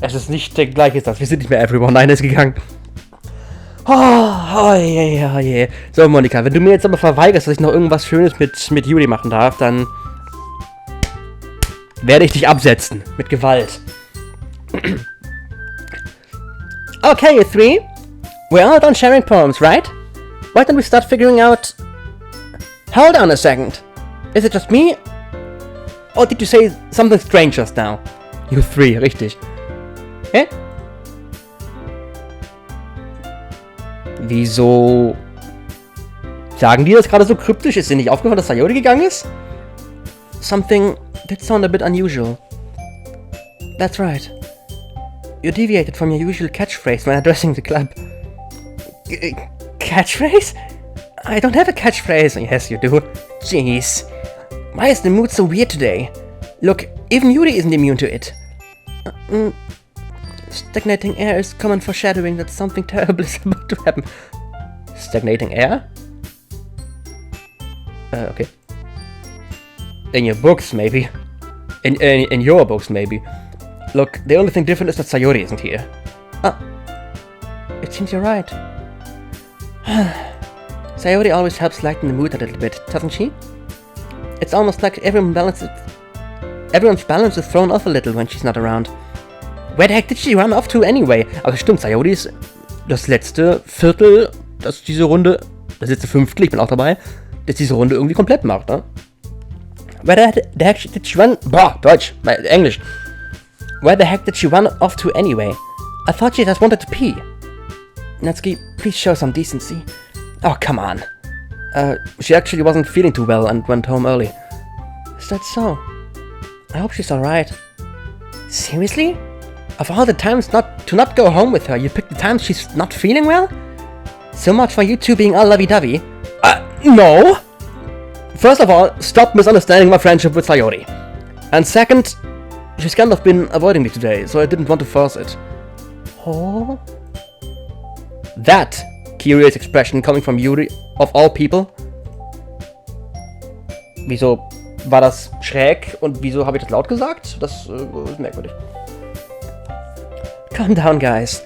Es ist nicht der gleiche Satz. Wir sind nicht mehr everyone. Nein, er ist gegangen. Je. So, Monika, wenn du mir jetzt aber verweigerst, dass ich noch irgendwas Schönes mit Yuri machen darf, dann werde ich dich absetzen. Mit Gewalt. Okay, you three. We're all done sharing poems, right? Why don't we start figuring out... Hold on a second. Is it just me? Or did you say something strange just now? You three, richtig. Hä? Wieso sagen die das gerade so kryptisch? Ist dir nicht aufgefallen, dass Sayori gegangen ist? Something did sound a bit unusual. That's right. You deviated from your usual catchphrase when addressing the club. Catchphrase? I don't have a catchphrase. Yes, you do. Jeez. Why is the mood so weird today? Look, even Yuri isn't immune to it. Stagnating air is common foreshadowing that something terrible is about to happen. Stagnating air? Okay. In your books, maybe. In your books, maybe. Look, the only thing different is that Sayori isn't here. It seems you're right. Sayori always helps lighten the mood a little bit, doesn't she? It's almost like everyone's balance is thrown off a little when she's not around. Where the heck did she run off to anyway? Aber stimmt, Sayori ist das letzte Viertel, das diese Runde, das letzte Fünftel, ich bin auch dabei, das diese Runde irgendwie komplett macht, ne? Where the heck did she run... Boah, Deutsch, Englisch. Where the heck did she run off to anyway? I thought she just wanted to pee. Natsuki, please show some decency. Oh, come on. She actually wasn't feeling too well and went home early. Is that so? I hope she's alright. Seriously? Of all the times not go home with her, you picked the times she's not feeling well? So much for you two being all lovey-dovey. No! First of all, stop misunderstanding my friendship with Sayori. And second, she's kind of been avoiding me today, so I didn't want to force it. Oh? That curious expression coming from Yuri, of all people? Wieso war das schräg und wieso habe ich das laut gesagt? Das ist merkwürdig. Calm down, guys.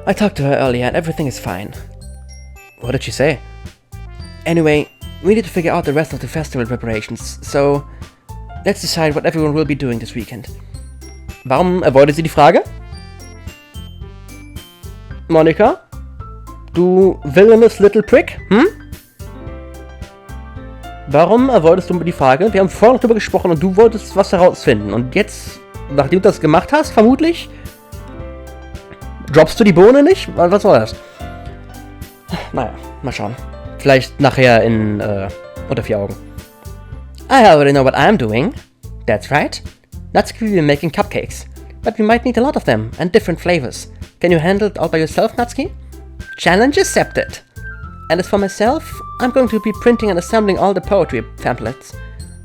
I talked to her earlier and everything is fine. What did she say? Anyway, we need to figure out the rest of the festival preparations, so let's decide what everyone will be doing this weekend. Warum avoidet sie die Frage? Monika? Du villainous little prick? Warum avoidest du die Frage? Wir haben vorhin noch darüber gesprochen und du wolltest was herausfinden. Und jetzt, nachdem du das gemacht hast, vermutlich, droppst du die Bohne nicht? Was war das? Naja, mal schauen. Vielleicht nachher in unter 4 Augen. I already know what I'm doing. That's right. Natsuki will be making cupcakes. But we might need a lot of them and different flavors. Can you handle it all by yourself, Natsuki? Challenge accepted. And as for myself, I'm going to be printing and assembling all the poetry pamphlets.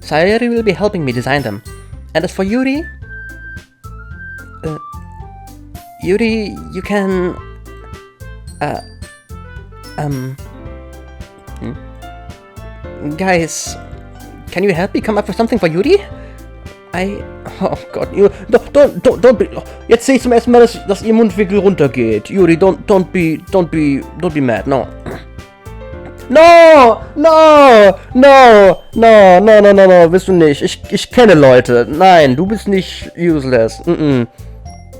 Sayori will be helping me design them. And as for Yuri... Yuri, you can... Guys, can you help me come up with something for Yuri? Oh Gott, don't be... Jetzt sehe ich zum ersten Mal, dass ihr Mundwinkel runtergeht. Yuri, don't be mad, no. No, bist du nicht. Ich kenne Leute. Nein, du bist nicht useless.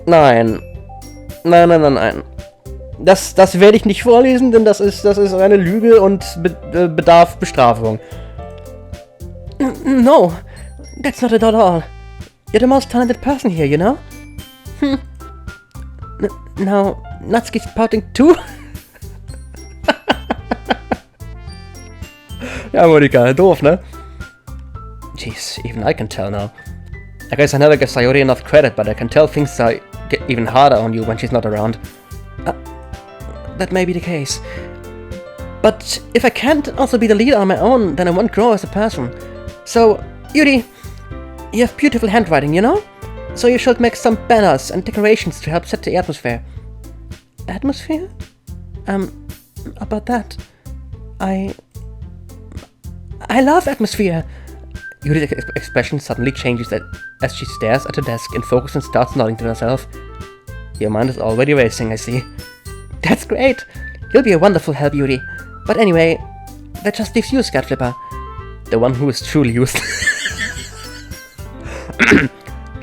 Nein. Das werde ich nicht vorlesen, denn das ist eine Lüge und bedarf Bestrafung. No, that's not it at all. You're the most talented person here, you know? Now, Natsuki's pouting too? Ja, Monika, doof, ne? Jeez, even I can tell now. I guess I never give Sayori enough credit, but I can tell things get even harder on you when she's not around. That may be the case. But if I can't also be the leader on my own, then I won't grow as a person. So, Yuri, you have beautiful handwriting, you know? So you should make some banners and decorations to help set the atmosphere. Atmosphere? About that, I love atmosphere. Yuri's expression suddenly changes as she stares at her desk in focus and starts nodding to herself. Your mind is already racing, I see. That's great! You'll be a wonderful help, Yuri. But anyway, that just leaves you, Scat Flipper. The one who is truly useless.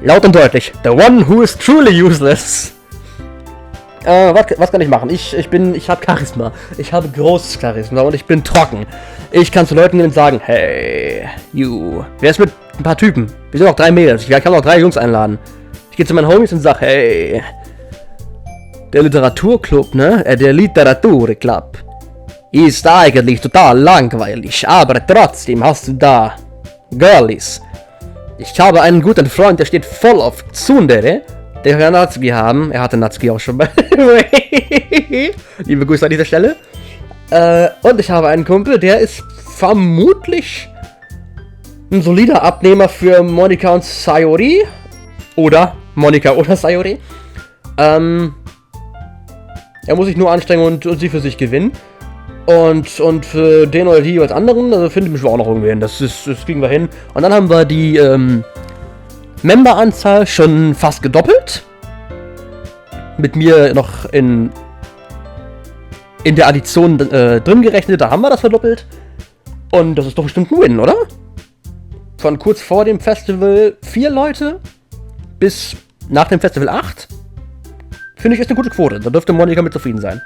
Laut und deutlich. The one who is truly useless. Was kann ich machen? Ich habe Charisma. Ich habe großes Charisma und ich bin trocken. Ich kann zu Leuten gehen und sagen, hey, you. Wer ist mit ein paar Typen? Wir sind noch 3 Mädels. Ich kann auch 3 Jungs einladen. Ich gehe zu meinen Homies und sag, hey, der Literaturclub, ne? Der Literaturclub ist eigentlich total langweilig, aber trotzdem hast du da Girlies. Ich habe einen guten Freund, der steht voll auf Tsundere. Der kann Natsuki haben. Er hatte Natsuki auch schon bei. Liebe Grüße an dieser Stelle. Und ich habe einen Kumpel, der ist vermutlich ein solider Abnehmer für Monika und Sayori. Oder Monika oder Sayori. Er muss sich nur anstrengen und sie für sich gewinnen. Und für den oder die jeweils anderen, also finde ich auch noch irgendwie hin. Das kriegen wir hin. Und dann haben wir die Memberanzahl schon fast gedoppelt. Mit mir noch in der Addition drin gerechnet, da haben wir das verdoppelt. Und das ist doch bestimmt ein Win, oder? Von kurz vor dem Festival 4 Leute bis nach dem Festival 8. Finde ich, ist eine gute Quote. Da dürfte Monika mit zufrieden sein.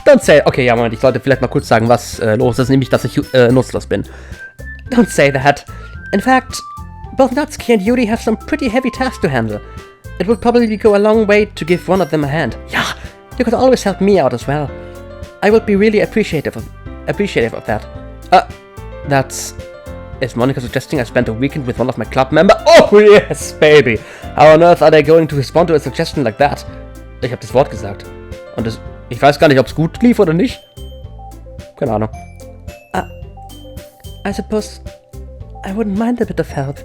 Don't say... Okay, ja, Moment, ich sollte vielleicht mal kurz sagen, was los ist. Nämlich, dass ich nutzlos bin. Don't say that. In fact, both Natsuki and Yuri have some pretty heavy tasks to handle. It would probably go a long way to give one of them a hand. Yeah, you could always help me out as well. I would be really appreciative of that. That's... Is Monica suggesting I spend a weekend with one of my club members? Oh yes, baby! How on earth are they going to respond to a suggestion like that? Ich habe das Wort gesagt. Und ich weiß gar nicht, ob es gut lief oder nicht. Keine Ahnung. I suppose I wouldn't mind a bit of help.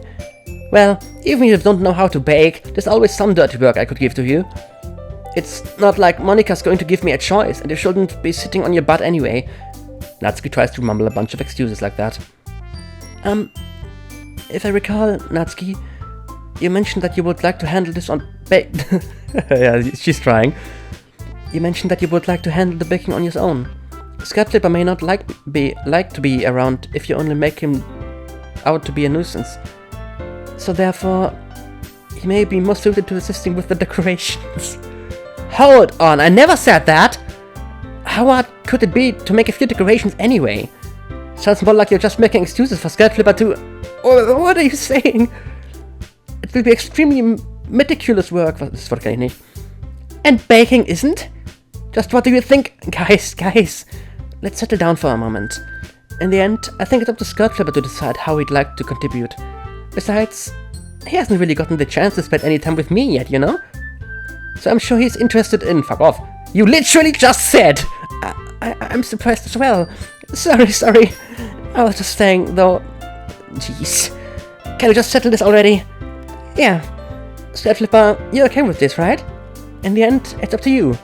Well, even if you don't know how to bake, there's always some dirty work I could give to you. It's not like Monica's going to give me a choice, and you shouldn't be sitting on your butt anyway. Natsuki tries to mumble a bunch of excuses like that. If I recall, Natsuki, you mentioned that you would like to handle this on yeah, she's trying. You mentioned that you would like to handle the baking on your own. Scat Flipper may not like to be around if you only make him out to be a nuisance. So therefore, he may be more suited to assisting with the decorations. Hold on, I never said that! How hard could it be to make a few decorations anyway? Sounds more like you're just making excuses for Scat Flipper to... Oh, what are you saying? It will be extremely meticulous work. Das Wort kann ich nicht. And baking isn't? Just what do you think? Guys, let's settle down for a moment. In the end, I think it's up to Scat Flipper to decide how he'd like to contribute. Besides, he hasn't really gotten the chance to spend any time with me yet, you know? So I'm sure he's interested in... Fuck off. You literally just said! I'm surprised as well. Sorry. I was just saying, though... Jeez. Can we just settle this already? Yeah. Scat Flipper, you're okay with this, right? In the end, it's up to you.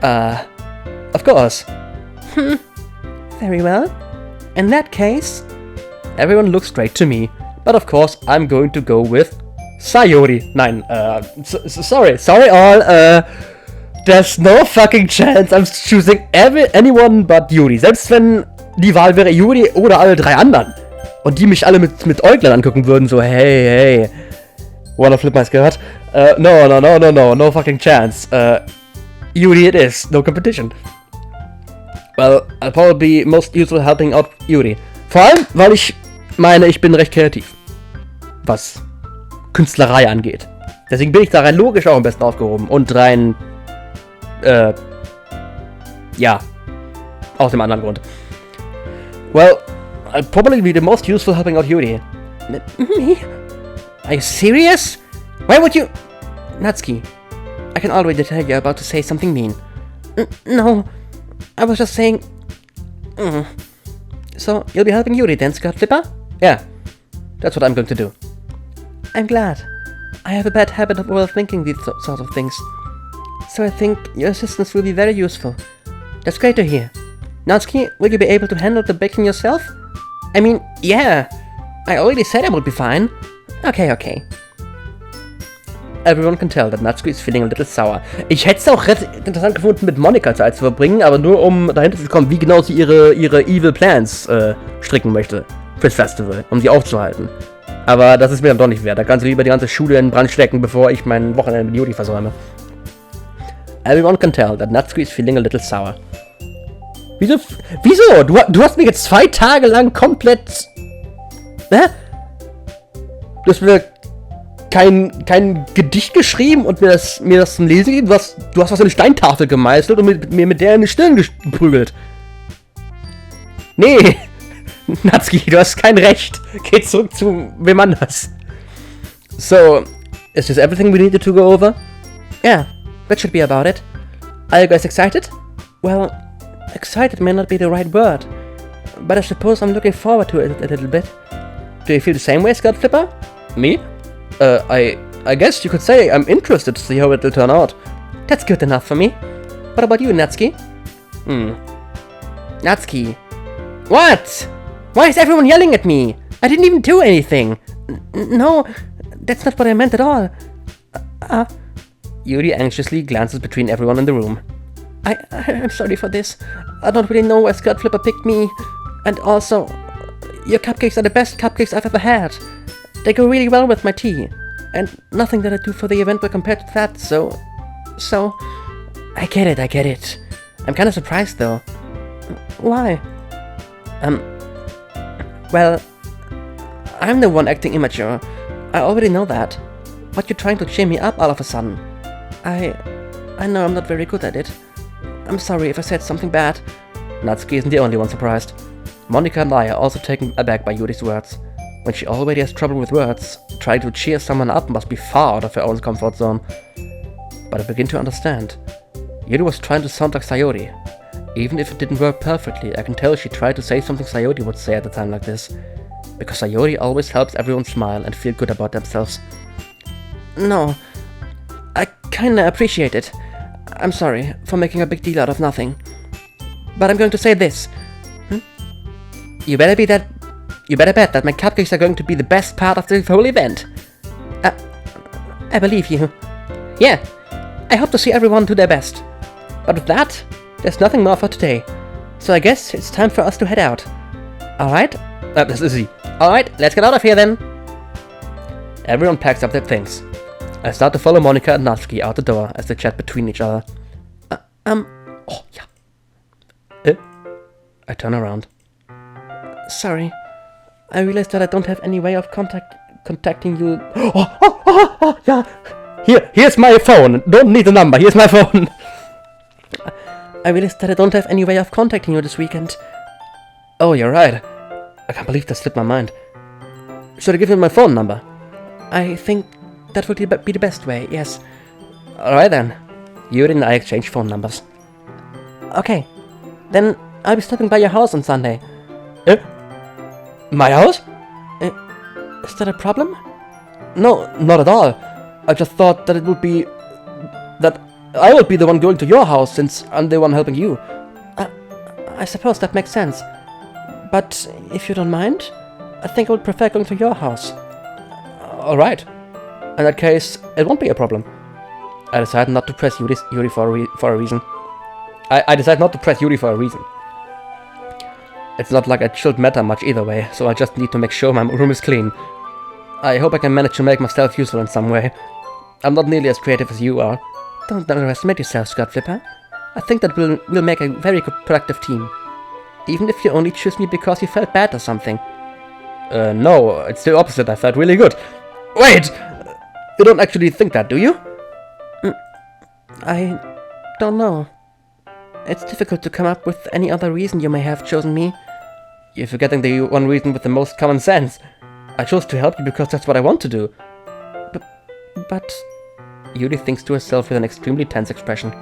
Of course. Very well. In that case... Everyone looks straight to me. But of course, I'm going to go with... Sayori. Nein, sorry all, there's no fucking chance I'm choosing anyone but Yuri. Selbst wenn die Wahl wäre Yuri oder alle 3 anderen. Und die mich alle mit Äuglein angucken würden, so hey. Wanna flip my skirt? No fucking chance. Yuri it is, no competition. Well, I'll probably be most useful helping out Yuri. Vor allem, weil ich meine, ich bin recht kreativ. Was Künstlerei angeht. Deswegen bin ich da rein logisch auch am besten aufgehoben. Und rein... ja. Aus dem anderen Grund. Well, I'll probably be the most useful helping out Yuri. Me? Are you serious? Why would you... Natsuki, I can already tell you're about to say something mean. No, I was just saying... So, you'll be helping Yuri then, Scat Flipper? Yeah, that's what I'm going to do. I'm glad. I have a bad habit of overthinking these sort of things. So I think your assistance will be very useful. That's great to hear. Natsuki, will you be able to handle the baking yourself? I mean, yeah. I already said I would be fine. Okay. Everyone can tell that Natsuki is feeling a little sour. Ich hätte es auch interessant gefunden, mit Monika Zeit zu verbringen, aber nur um dahinter zu kommen, wie genau sie ihre Evil Plans stricken möchte fürs Festival, um sie aufzuhalten. Aber das ist mir dann doch nicht wert. Da kann sie lieber die ganze Schule in Brand stecken, bevor ich mein Wochenende mit Yuri versäume. Everyone can tell that Natsuki is feeling a little sour. Wieso? Du hast mir jetzt 2 Tage lang komplett... Hä? Du hast mir kein Gedicht geschrieben und mir das zum Lesen gegeben. Du hast was in eine Steintafel gemeißelt und mir mit der in die Stirn geprügelt. Nee, Natsuki, du hast kein Recht. Geh zurück zu wem anders. So, is this everything we needed to go over? Yeah, that should be about it. Are you guys excited? Well, excited may not be the right word, but I suppose I'm looking forward to it a little bit. Do you feel the same way, Skirt Flipper? Me? I guess you could say I'm interested to see how it will turn out. That's good enough for me. What about you, Natsuki? Natsuki. What? Why is everyone yelling at me? I didn't even do anything. No, that's not what I meant at all. Yuri anxiously glances between everyone in the room. I'm sorry for this. I don't really know why Skirt Flipper picked me. And also, your cupcakes are the best cupcakes I've ever had. They go really well with my tea, and nothing that I do for the event will compare to that, so... I get it. I'm kinda surprised, though. Why? Well, I'm the one acting immature. I already know that. But you're trying to cheer me up all of a sudden. I know I'm not very good at it. I'm sorry if I said something bad. Natsuki isn't the only one surprised. Monika and I are also taken aback by Yuri's words. When she already has trouble with words, trying to cheer someone up must be far out of her own comfort zone. But I begin to understand. Yuri was trying to sound like Sayori. Even if it didn't work perfectly, I can tell she tried to say something Sayori would say at a time like this. Because Sayori always helps everyone smile and feel good about themselves. No, I kinda appreciate it. I'm sorry for making a big deal out of nothing. But I'm going to say this. You better bet that my cupcakes are going to be the best part of the whole event. I believe you. Yeah, I hope to see everyone do their best. But with that, there's nothing more for today. So I guess it's time for us to head out. Alright? This is easy. Alright, let's get out of here then. Everyone packs up their things. I start to follow Monika and Natsuki out the door as they chat between each other. Oh, yeah. I turn around. Sorry. I realized that I don't have any way of contacting you. Oh, yeah. Here's my phone. Don't need the number. Here's my phone. I realized that I don't have any way of contacting you this weekend. Oh, you're right. I can't believe that slipped my mind. Should I give you my phone number? I think that would be the best way, yes. Alright then. Yuri and I exchange phone numbers. Okay. Then I'll be stopping by your house on Sunday. My house? Is that a problem? No, not at all. I just thought that it would be... that I would be the one going to your house, since I'm the one helping you. I suppose that makes sense. But if you don't mind, I think I would prefer going to your house. Alright. In that case, it won't be a problem. I decided not to press Yuri for a reason. I decided not to press Yuri for a reason. It's not like it should matter much either way, so I just need to make sure my room is clean. I hope I can manage to make myself useful in some way. I'm not nearly as creative as you are. Don't underestimate yourself, Skirt Flipper. I think that we'll make a very good productive team. Even if you only choose me because you felt bad or something. No, it's the opposite, I felt really good. Wait! You don't actually think that, do you? I don't know. It's difficult to come up with any other reason you may have chosen me. You're forgetting the one reason with the most common sense. I chose to help you because that's what I want to do. But... Yuri thinks to herself with an extremely tense expression.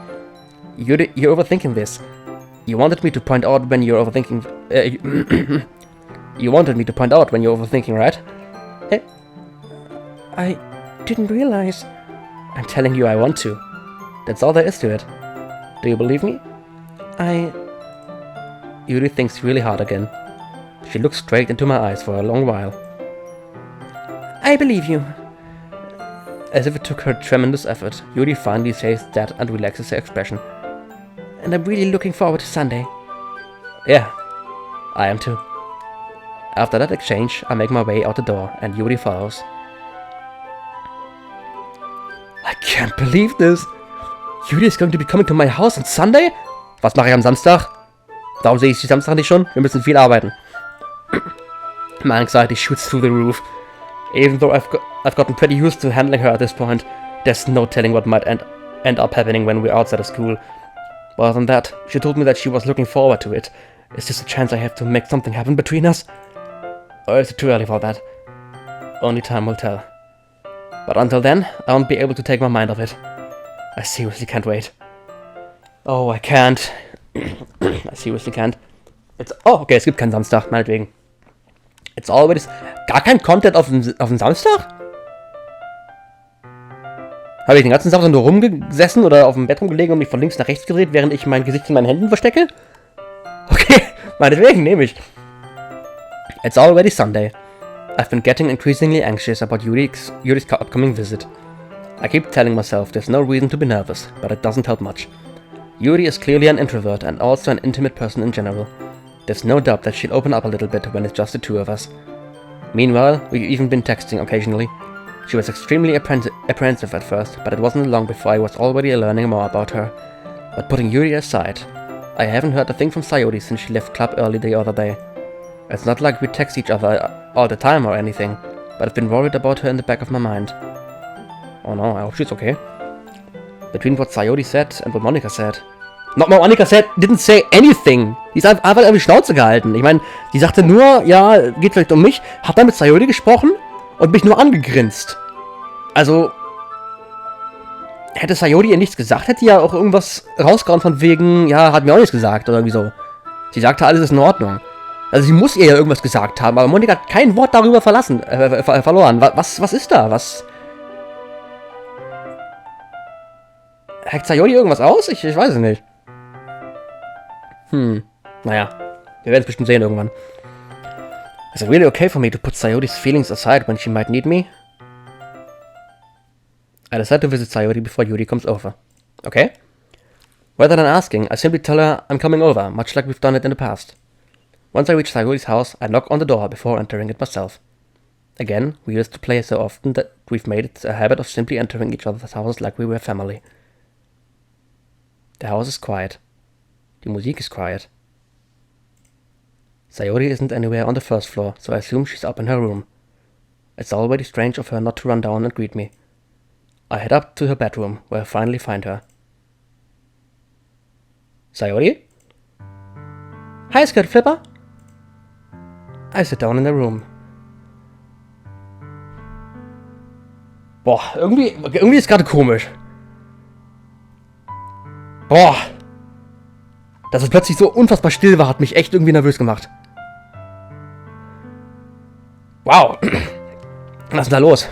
Yuri, you're overthinking this. You wanted me to point out when you're overthinking... You wanted me to point out when you're overthinking, right? I didn't realize. I'm telling you I want to. That's all there is to it. Do you believe me? Yuri thinks really hard again. She looked straight into my eyes for a long while. I believe you. As if it took her tremendous effort, Yuri finally says that and relaxes her expression. And I'm really looking forward to Sunday. Yeah, I am too. After that exchange, I make my way out the door, and Yuri follows. I can't believe this! Yuri is going to be coming to my house on Sunday? Was mache ich am Samstag? Warum sehe ich die Samstag nicht schon? Wir müssen viel arbeiten. My anxiety shoots through the roof. Even though I've gotten pretty used to handling her at this point, there's no telling what might end up happening when we're outside of school. More than that, she told me that she was looking forward to it. Is this a chance I have to make something happen between us? Or is it too early for that? Only time will tell. But until then, I won't be able to take my mind off it. I seriously can't wait. Oh, I can't. I seriously can't. Oh, okay, es gibt keinen Samstag, meinetwegen. It's always... Gar kein Content auf den Samstag? Habe ich den ganzen Samstag nur rumgesessen oder auf dem Bett rumgelegen und mich von links nach rechts gedreht, während ich mein Gesicht in meinen Händen verstecke? Okay, meinetwegen, nehme ich. It's already Sunday. I've been getting increasingly anxious about Yuri's upcoming visit. I keep telling myself there's no reason to be nervous, but it doesn't help much. Yuri is clearly an introvert and also an intimate person in general. There's no doubt that she'll open up a little bit when it's just the two of us. Meanwhile, we've even been texting occasionally. She was extremely apprehensive at first, but it wasn't long before I was already learning more about her. But putting Yuri aside, I haven't heard a thing from Sayoris since she left club early the other day. It's not like we text each other all the time or anything, but I've been worried about her in the back of my mind. Oh no, I hope she's okay. Between what Sayori said and what Monika said. Not Monika said, didn't say anything. Die ist einfach irgendwie Schnauze gehalten. Ich meine, die sagte nur, ja, geht vielleicht um mich, hat dann mit Sayori gesprochen und mich nur angegrinst. Also, hätte Sayori ihr nichts gesagt, hätte ja auch irgendwas rausgehauen von wegen, ja, hat mir auch nichts gesagt oder irgendwie so. Sie sagte, alles ist in Ordnung. Also sie muss ihr ja irgendwas gesagt haben, aber Monika hat kein Wort darüber verloren. Was ist da? Was? Hackt Sayori irgendwas aus? Ich weiß es nicht. Naja. Wir werden es bestimmt sehen irgendwann. Is it really okay for me to put Sayori's feelings aside when she might need me? I decide to visit Sayori before Yuri comes over. Okay? Rather than asking, I simply tell her I'm coming over, much like we've done it in the past. Once I reach Sayori's house, I knock on the door before entering it myself. Again, we used to play so often that we've made it a habit of simply entering each other's houses like we were family. The house is quiet. Die Musik is quiet. Sayori isn't anywhere on the first floor, so I assume she's up in her room. It's already strange of her not to run down and greet me. I head up to her bedroom, where I finally find her. Sayori? Hi, Skirt Flipper. I sit down in the room. Boah, irgendwie ist gerade komisch. Boah. Dass es plötzlich so unfassbar still war, hat mich echt irgendwie nervös gemacht. Wow. Was ist denn da los?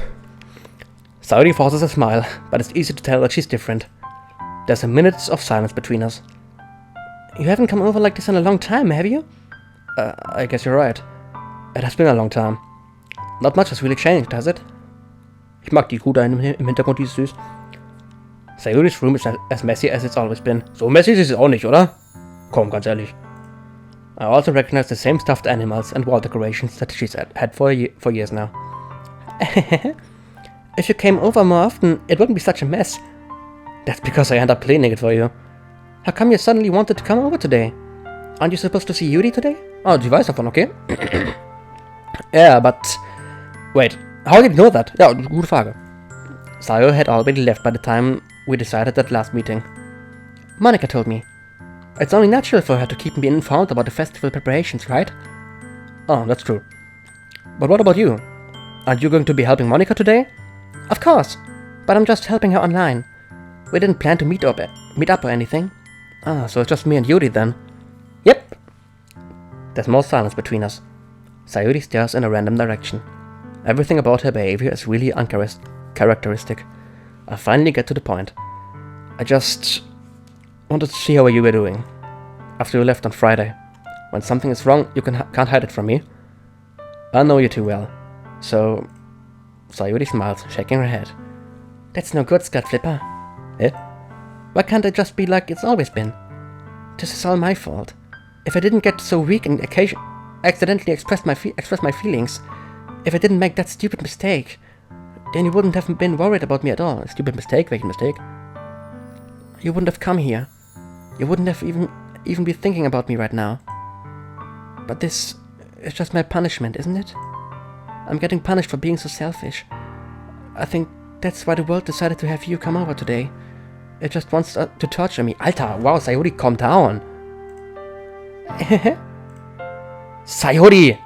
Sayori forces a smile, but it's easy to tell that she's different. There's a minute of silence between us. You haven't come over like this in a long time, have you? I guess you're right. It has been a long time. Not much has really changed, has it? Ich mag die Kuh da im Hintergrund, die ist süß. Sayori's room is as messy as it's always been. So messy ist es auch nicht, oder? Komm, ganz ehrlich. I also recognize the same stuffed animals and wall decorations that she's had for years now. If you came over more often, it wouldn't be such a mess. That's because I end up cleaning it for you. How come you suddenly wanted to come over today? Aren't you supposed to see Yuri today? Oh, sie weiß davon, okay? Yeah, but... Wait, how did you know that? Ja, gute Frage. Sayo had already left by the time we decided that last meeting. Monika told me. It's only natural for her to keep me informed about the festival preparations, right? Oh, that's true. But what about you? Aren't you going to be helping Monika today? Of course, but I'm just helping her online. We didn't plan to meet up or anything. Ah, so it's just me and Yuri then. Yep. There's more silence between us. Sayori stares in a random direction. Everything about her behavior is really uncharacteristic. I finally get to the point. I just wanted to see how you were doing after you left on Friday. When something is wrong, you can't hide it from me. I know you too well. So... Sayori smiles, shaking her head. That's no good, Scott Flipper. Eh? Why can't it just be like it's always been? This is all my fault. If I didn't get so weak and accidentally express my feelings, if I didn't make that stupid mistake, then you wouldn't have been worried about me at all. Stupid mistake? Welchen mistake? You wouldn't have come here. You wouldn't have even be thinking about me right now. But this is just my punishment, isn't it? I'm getting punished for being so selfish. I think that's why the world decided to have you come over today. It just wants to torture me. Alter, wow, Sayori, calm down. Sayori!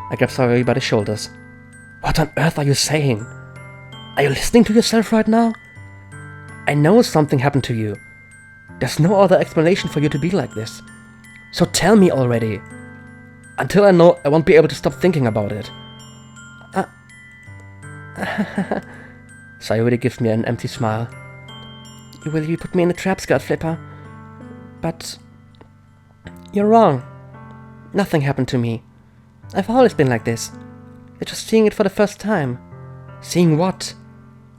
I grab Sayori by the shoulders. What on earth are you saying? Are you listening to yourself right now? I know something happened to you. There's no other explanation for you to be like this. So tell me already. Until I know, I won't be able to stop thinking about it. Sayori gives me an empty smile. You will put me in a trap, Skirt Flipper. But... you're wrong. Nothing happened to me. I've always been like this. You're just seeing it for the first time. Seeing what?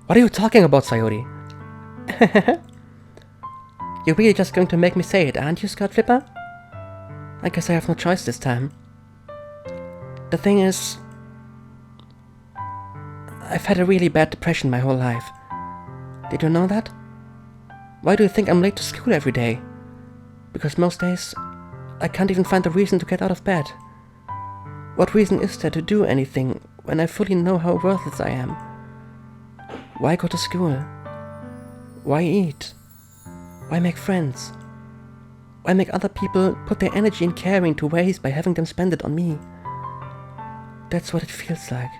What are you talking about, Sayori? You're really just going to make me say it, aren't you, Skirt Flipper? I guess I have no choice this time. The thing is... I've had a really bad depression my whole life. Did you know that? Why do you think I'm late to school every day? Because most days, I can't even find a reason to get out of bed. What reason is there to do anything when I fully know how worthless I am? Why go to school? Why eat? Why make friends? Why make other people put their energy in caring to waste by having them spend it on me? That's what it feels like.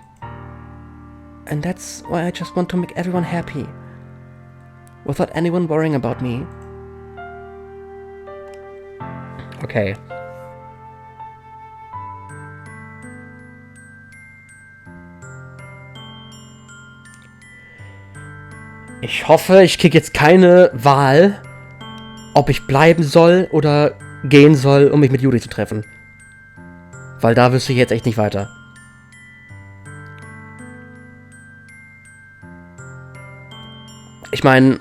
And that's why I just want to make everyone happy. Without anyone worrying about me. Okay. Ich hoffe, ich kriege jetzt keine Wahl, ob ich bleiben soll oder gehen soll, um mich mit Yuri zu treffen. Weil da wüsste ich jetzt echt nicht weiter. Ich meine,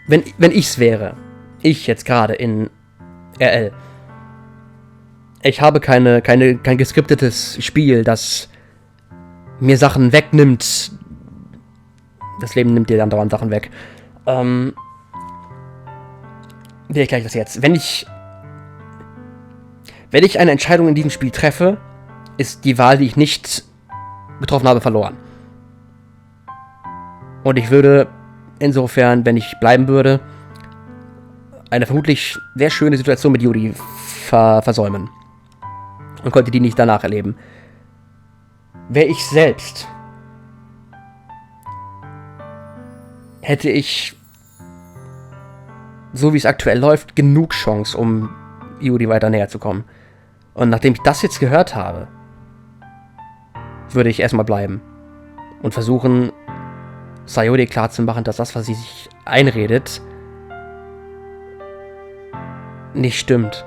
wenn ich's wäre, ich jetzt gerade in RL, ich habe kein geskriptetes Spiel, das mir Sachen wegnimmt. Das Leben nimmt dir dann dauernd Sachen weg. Wie erkläre ich das jetzt? Wenn ich eine Entscheidung in diesem Spiel treffe, ist die Wahl, die ich nicht getroffen habe, verloren. Und ich würde insofern, wenn ich bleiben würde, eine vermutlich sehr schöne Situation mit Yuri versäumen. Und konnte die nicht danach erleben. Wäre ich selbst, hätte ich, so wie es aktuell läuft, genug Chance, um Yuri weiter näher zu kommen. Und nachdem ich das jetzt gehört habe, würde ich erstmal bleiben. Und versuchen, Sayori klarzumachen, dass das, was sie sich einredet, nicht stimmt.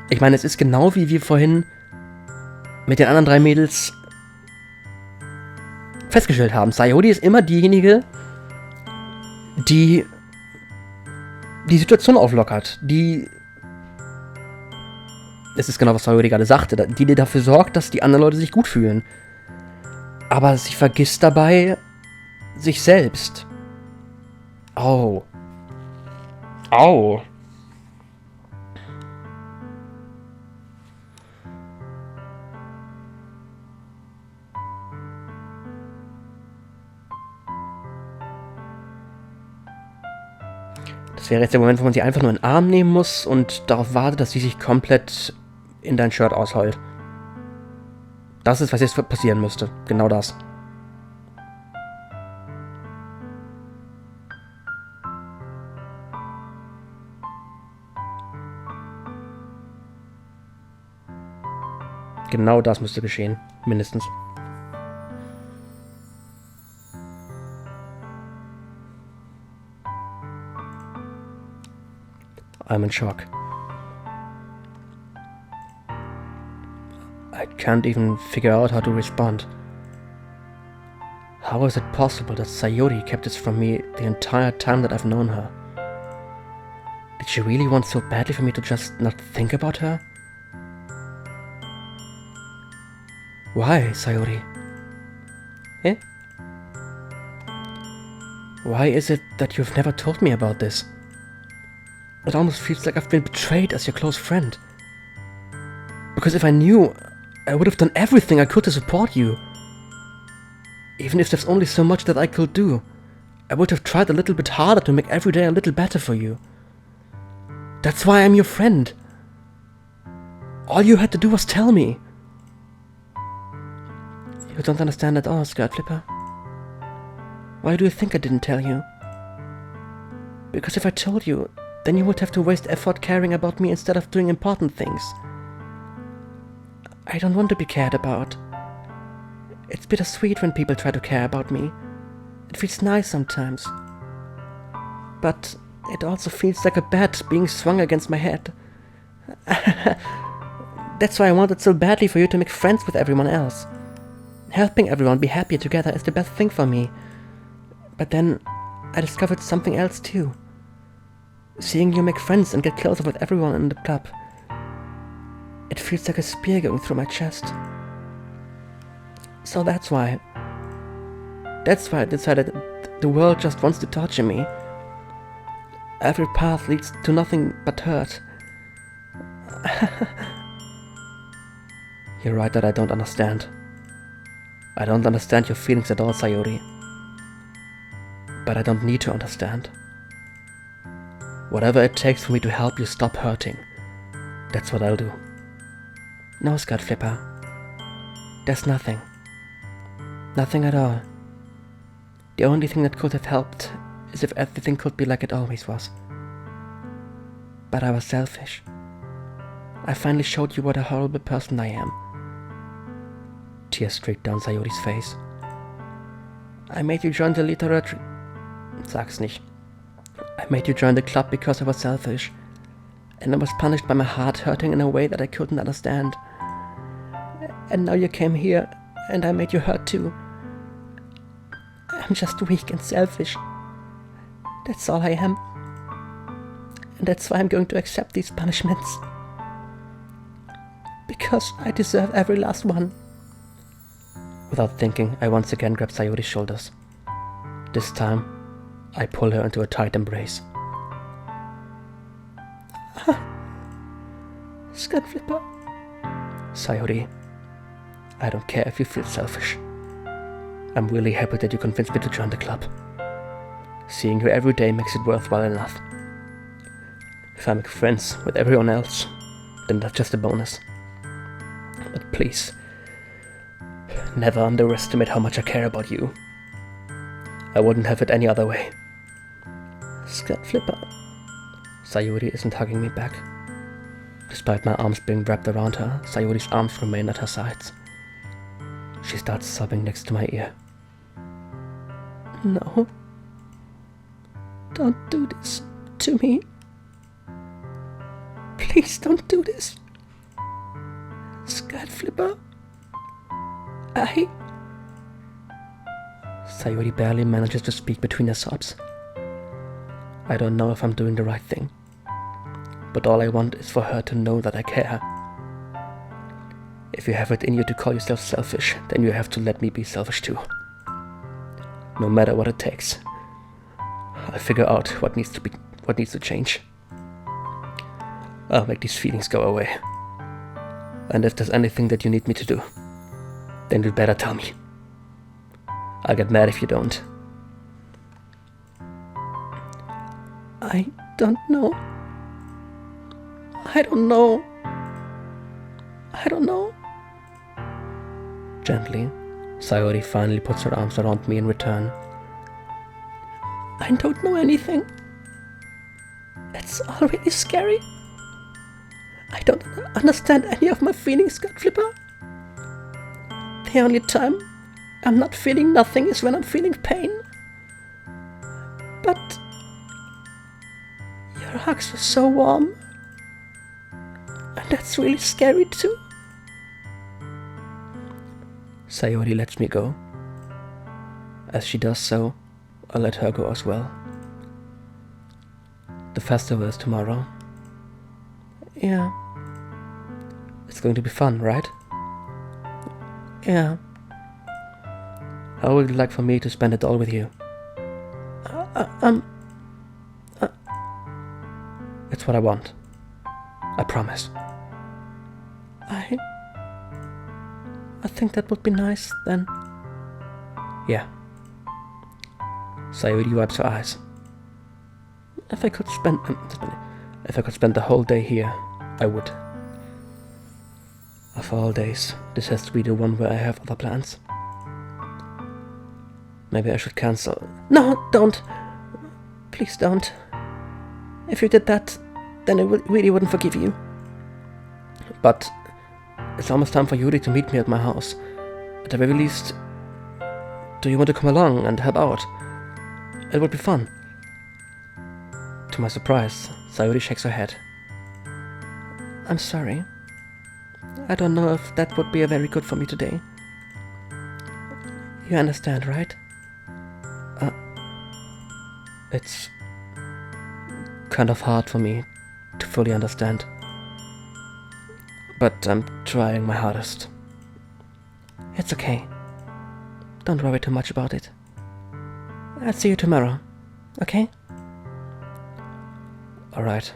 Ich meine, es ist genau wie wir vorhin mit den anderen 3 Mädels festgestellt haben. Sayori ist immer diejenige, die die Situation auflockert. Das ist genau, was Sayori gerade sagte, die dafür sorgt, dass die anderen Leute sich gut fühlen. Aber sie vergisst dabei sich selbst. Au. Au. Das wäre jetzt der Moment, wo man sie einfach nur in den Arm nehmen muss und darauf wartet, dass sie sich komplett in dein Shirt ausheult. Das ist, was jetzt passieren müsste. Genau das. Genau das müsste geschehen. Mindestens. I'm in shock. can't even figure out how to respond. How is it possible that Sayori kept this from me the entire time that I've known her? Did she really want so badly for me to just not think about her? Why, Sayori? Eh? Why is it that you've never told me about this? It almost feels like I've been betrayed as your close friend. Because if I knew, I would have done everything I could to support you. Even if there's only so much that I could do, I would have tried a little bit harder to make every day a little better for you. That's why I'm your friend. All you had to do was tell me. You don't understand at all, Skirt Flipper. Why do you think I didn't tell you? Because if I told you, then you would have to waste effort caring about me instead of doing important things. I don't want to be cared about. It's bittersweet when people try to care about me. It feels nice sometimes. But it also feels like a bat being swung against my head. That's why I wanted so badly for you to make friends with everyone else. Helping everyone be happier together is the best thing for me. But then I discovered something else too. Seeing you make friends and get closer with everyone in the club. It feels like a spear going through my chest. So that's why I decided the world just wants to torture me. Every path leads to nothing but hurt. You're right that I don't understand. I don't understand your feelings at all, Sayori. But I don't need to understand. Whatever it takes for me to help you stop hurting, that's what I'll do. No, Skirt Flipper. There's nothing. Nothing at all. The only thing that could have helped is if everything could be like it always was. But I was selfish. I finally showed you what a horrible person I am. Tears streaked down Sayori's face. I made you join the literary... Sag's nicht. I made you join the club because I was selfish. And I was punished by my heart hurting in a way that I couldn't understand. And now you came here, and I made you hurt too. I'm just weak and selfish. That's all I am. And that's why I'm going to accept these punishments. Because I deserve every last one. Without thinking, I once again grabbed Sayori's shoulders. This time, I pull her into a tight embrace. Skirt Flipper. Sayori, I don't care if you feel selfish. I'm really happy that you convinced me to join the club. Seeing you every day makes it worthwhile enough. If I make friends with everyone else, then that's just a bonus. But please, never underestimate how much I care about you. I wouldn't have it any other way. Skirt Flipper. Sayori isn't hugging me back. Despite my arms being wrapped around her, Sayori's arms remain at her sides. She starts sobbing next to my ear. No. Don't do this to me. Please don't do this. Skirt Flipper. Sayori barely manages to speak between her sobs. I don't know if I'm doing the right thing, but all I want is for her to know that I care. If you have it in you to call yourself selfish, then you have to let me be selfish too. No matter what it takes. I'll figure out what needs to change. I'll make these feelings go away. And if there's anything that you need me to do, then you'd better tell me. I'll get mad if you don't. I don't know. I don't know. I don't know. Gently, Sayori finally puts her arms around me in return. I don't know anything. It's all really scary. I don't understand any of my feelings, Skirt Flipper. The only time I'm not feeling nothing is when I'm feeling pain. But your hugs were so warm. And that's really scary too. Sayori lets me go. As she does so, I'll let her go as well. The festival is tomorrow. Yeah. It's going to be fun, right? Yeah. How would you like for me to spend it all with you? It's what I want. I promise. I think that would be nice, then. Yeah. Sayori wipes her eyes. If I could spend the whole day here, I would. Of all days, this has to be the one where I have other plans. Maybe I should cancel. No, don't! Please don't. If you did that, then I really wouldn't forgive you. But it's almost time for Yuri to meet me at my house. At the very least, do you want to come along and help out? It would be fun. To my surprise, Sayori shakes her head. I'm sorry. I don't know if that would be very good for me today. You understand, right? It's kind of hard for me to fully understand. But I'm trying my hardest. It's okay. Don't worry too much about it. I'll see you tomorrow, okay? Alright.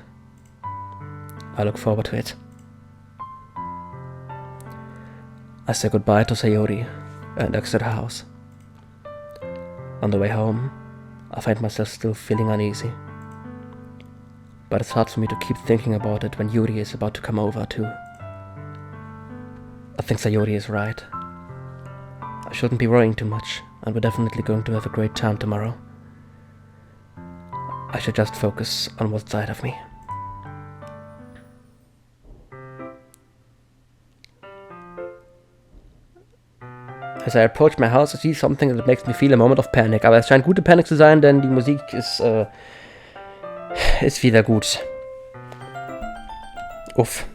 I look forward to it. I say goodbye to Sayori and exit her house. On the way home, I find myself still feeling uneasy. But it's hard for me to keep thinking about it when Yuri is about to come over too. I think Sayori is right. I shouldn't be worrying too much, and we're definitely going to have a great time tomorrow. I should just focus on what's ahead of me. As I approach my house, I see something that makes me feel a moment of panic. Aber es scheint gute Panik zu sein, denn die Musik ist wieder gut. Uff.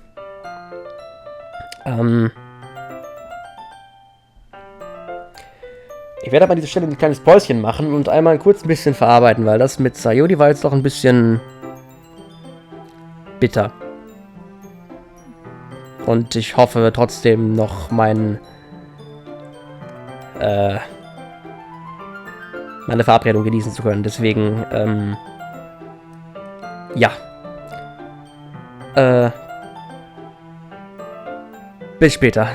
Ich werde aber an dieser Stelle ein kleines Päuschen machen und einmal kurz ein bisschen verarbeiten, weil das mit Sayori war jetzt doch ein bisschen bitter. Und ich hoffe trotzdem noch meine Verabredung genießen zu können. Deswegen, ja. Bis später.